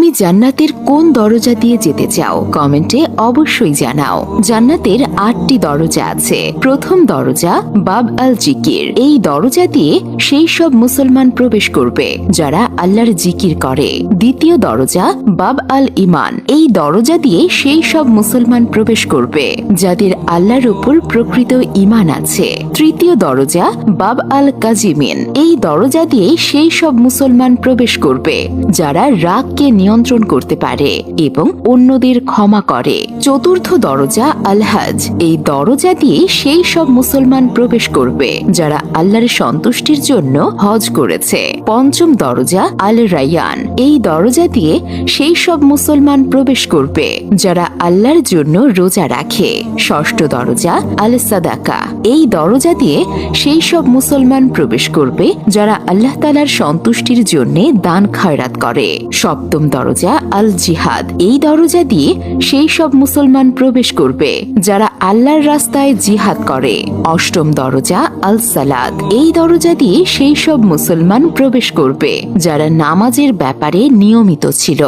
তুমি জান্নাতের কোন দরজা দিয়ে যেতে চাও কমেন্টে অবশ্যই জানাও। জান্নাতের 8টি দরজা আছে। প্রথম দরজা বাব আল জিকির। এই দরজা দিয়ে সেই সব মুসলমান প্রবেশ করবে যারা আল্লাহর জিকির করে। দ্বিতীয় দরজা বাব আল ইমান। এই দরজা দিয়ে সেই সব মুসলমান প্রবেশ করবে যাদের আল্লাহর উপর প্রকৃত ইমান আছে। তৃতীয় দরজা বাব আল কাজিমিন। এই দরজা দিয়ে সেই সব মুসলমান প্রবেশ করবে যারা রাগকে নিয়ন্ত্রণ করতে পারে এবং অন্যদের ক্ষমা করে। চতুর্থ দরজা আল হজ। এই দরজা দিয়ে সেই সব মুসলমান প্রবেশ করবে যারা আল্লাহর সন্তুষ্টির জন্য হজ করেছে। পঞ্চম দরজা আল রায়ান। এই দরজা দিয়ে সেই সব মুসলমান প্রবেশ করবে যারা আল্লাহর জন্য রোজা রাখে। ষষ্ঠ দরজা আল সাদাকা। এই দরজা দিয়ে সেই সব মুসলমান প্রবেশ করবে যারা আল্লাহ তাআলার সন্তুষ্টির জন্য দান খয়রাত করে। সপ্তম দরজা আল জিহাদ। এই দরজা দিয়ে সেই সব মুসলমান প্রবেশ করবে যারা আল্লাহর রাস্তায় জিহাদ করে। অষ্টম দরজা আল সালাত। এই দরজা দিয়ে সেই সব মুসলমান প্রবেশ করবে যারা নামাজের ব্যাপারে নিয়মিত ছিল।